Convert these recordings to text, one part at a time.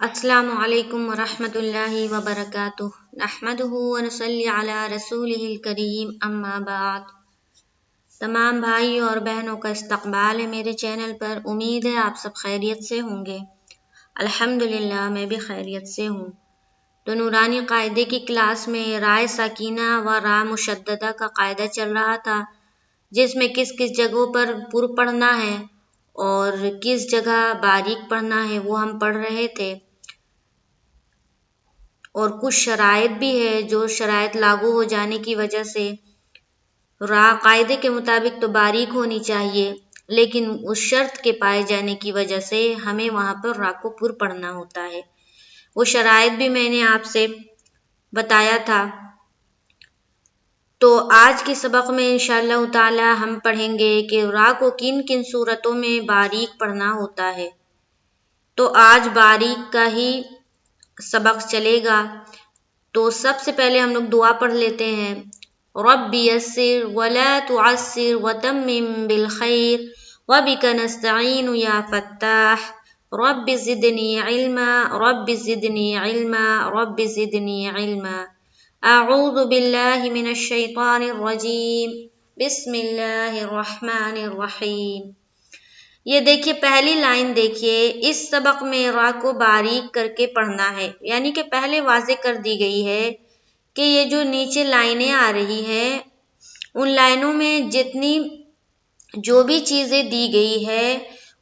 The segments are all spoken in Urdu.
السلام علیکم ورحمۃ اللہ وبرکاتہ نحمدہ ونصلی علی رسولہ الکریم اما بعد۔ تمام بھائی اور بہنوں کا استقبال ہے میرے چینل پر۔ امید ہے آپ سب خیریت سے ہوں گے۔ الحمدللہ میں بھی خیریت سے ہوں۔ تو نورانی قاعدے کی کلاس میں رائے ساکینہ و را مشددہ کا قاعدہ چل رہا تھا، جس میں کس کس جگہوں پر پر پڑھنا ہے اور کس جگہ باریک پڑھنا ہے وہ ہم پڑھ رہے تھے، اور کچھ شرائط بھی ہے جو شرائط لاگو ہو جانے کی وجہ سے را قاعدے کے مطابق تو باریک ہونی چاہیے، لیکن اس شرط کے پائے جانے کی وجہ سے ہمیں وہاں پر را کو پر پڑھنا ہوتا ہے۔ وہ شرائط بھی میں نے آپ سے بتایا تھا۔ تو آج کے سبق میں انشاءاللہ تعالی ہم پڑھیں گے کہ را کو کن کن صورتوں میں باریک پڑھنا ہوتا ہے۔ تو آج باریک کا ہی سبق چلے گا۔ تو سب سے پہلے ہم لوگ دعا پڑھ لیتے ہیں۔ رب یسر ولا تعسر وتمم بالخیر وبک نستعین یا فتاح رب زدنی علما رب زدنی علما رب زدنی علما۔ اعوذ باللہ من الشیطان الرجیم بسم اللہ الرحمن الرحیم۔ یہ دیکھیے پہلی لائن دیکھیے، اس سبق میں را کو باریک کر کے پڑھنا ہے، یعنی کہ پہلے واضح کر دی گئی ہے کہ یہ جو نیچے لائنیں آ رہی ہیں ان لائنوں میں جتنی جو بھی چیزیں دی گئی ہے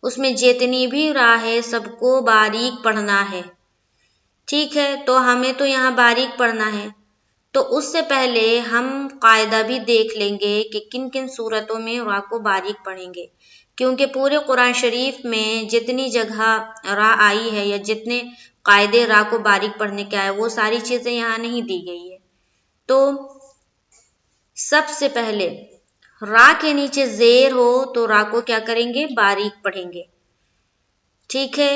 اس میں جتنی بھی را ہے سب کو باریک پڑھنا ہے۔ ٹھیک ہے، تو ہمیں تو یہاں باریک پڑھنا ہے، تو اس سے پہلے ہم قاعدہ بھی دیکھ لیں گے کہ کن کن صورتوں میں را کو باریک پڑھیں گے، کیونکہ پورے قرآن شریف میں جتنی جگہ را آئی ہے یا جتنے قاعدے را کو باریک پڑھنے کے آئے وہ ساری چیزیں یہاں نہیں دی گئی ہے۔ تو سب سے پہلے را کے نیچے زیر ہو تو را کو کیا کریں گے؟ باریک پڑھیں گے۔ ٹھیک ہے،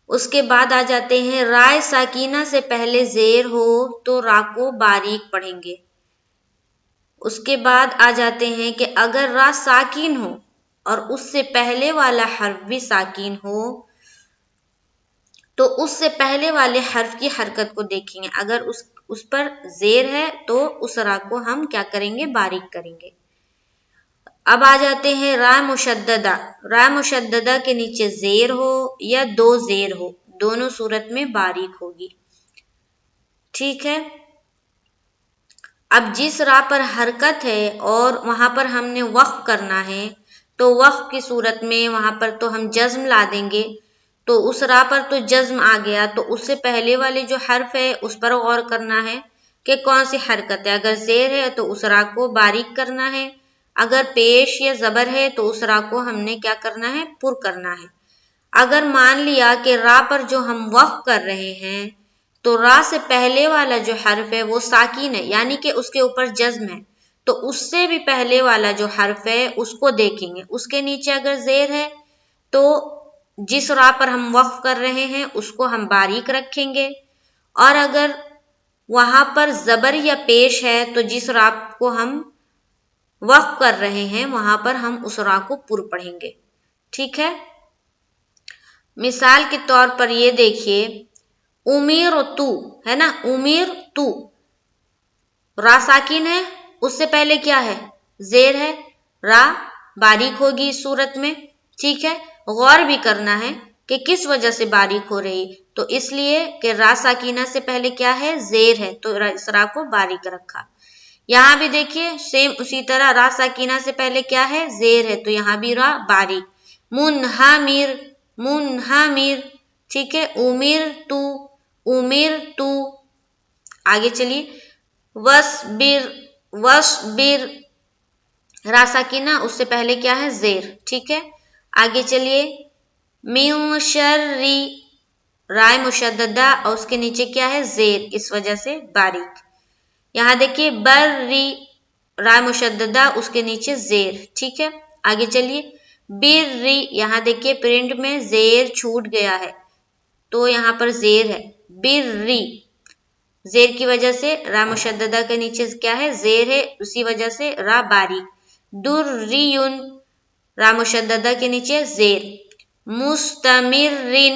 اس کے بعد آ جاتے ہیں رائے ساکینہ سے پہلے زیر ہو تو را کو باریک پڑھیں گے۔ اس کے بعد آ جاتے ہیں کہ اگر را ساکین ہو اور اس سے پہلے والا حرف بھی ساکین ہو تو اس سے پہلے والے حرف کی حرکت کو دیکھیں گے، اگر اس پر زیر ہے تو اس را کو ہم کیا کریں گے؟ باریک کریں گے۔ اب آ جاتے ہیں را مشددہ۔ را مشددہ کے نیچے زیر ہو یا دو زیر ہو، دونوں صورت میں باریک ہوگی۔ ٹھیک ہے، اب جس را پر حرکت ہے اور وہاں پر ہم نے وقف کرنا ہے تو وقف کی صورت میں وہاں پر تو ہم جزم لا دیں گے، تو اس را پر تو جزم آ گیا، تو اس سے پہلے والے جو حرف ہے اس پر غور کرنا ہے کہ کون سی حرکت ہے۔ اگر زیر ہے تو اس را کو باریک کرنا ہے، اگر پیش یا زبر ہے تو اس را کو ہم نے کیا کرنا ہے؟ پر کرنا ہے۔ اگر مان لیا کہ را پر جو ہم وقف کر رہے ہیں تو را سے پہلے والا جو حرف ہے وہ ساکین ہے، یعنی کہ اس کے اوپر جزم ہے، تو اس سے بھی پہلے والا جو حرف ہے اس کو دیکھیں گے، اس کے نیچے اگر زیر ہے تو جس را پر ہم وقف کر رہے ہیں اس کو ہم باریک رکھیں گے، اور اگر وہاں پر زبر یا پیش ہے تو جس را کو ہم وقف کر رہے ہیں وہاں پر ہم اس را کو پر پڑھیں گے۔ ٹھیک ہے، مثال کے طور پر یہ دیکھیے امیر تو ہے نا، امیر تو را ساکین ہے، اس سے پہلے کیا ہے؟ زیر ہے، را باریک ہوگی اس صورت میں۔ ٹھیک ہے، غور بھی کرنا ہے کہ کس وجہ سے باریک ہو رہی، تو اس لیے کہ را ساکینہ سے پہلے کیا ہے؟ زیر ہے، تو اس را کو باریک رکھا۔ یہاں بھی دیکھیے سیم اسی طرح را ساکینہ سے پہلے کیا ہے؟ زیر ہے، تو یہاں بھی را باریک۔ منہمیر منہمیر، ٹھیک ہے، امیر تو آگے چلیے وصبر وصبر، را ساکینہ اس سے پہلے کیا ہے؟ زیر۔ ٹھیک ہے، آگے چلیے من شری، رائے مشددہ اور اس کے نیچے کیا ہے؟ زیر، اس وجہ سے باریک۔ یہاں دیکھیے بری، رائے مشددہ اس کے نیچے زیر۔ ٹھیک ہے، آگے چلیے بری، یہاں دیکھیے پرنٹ میں زیر چھوٹ گیا ہے تو یہاں پر زیر ہے، بری، زیر کی وجہ سے را مشددہ کے نیچے کیا ہے؟ زیر ہے، اسی وجہ سے را باریک۔ دریون، را مشددہ کے نیچے زیر۔ مستمرن،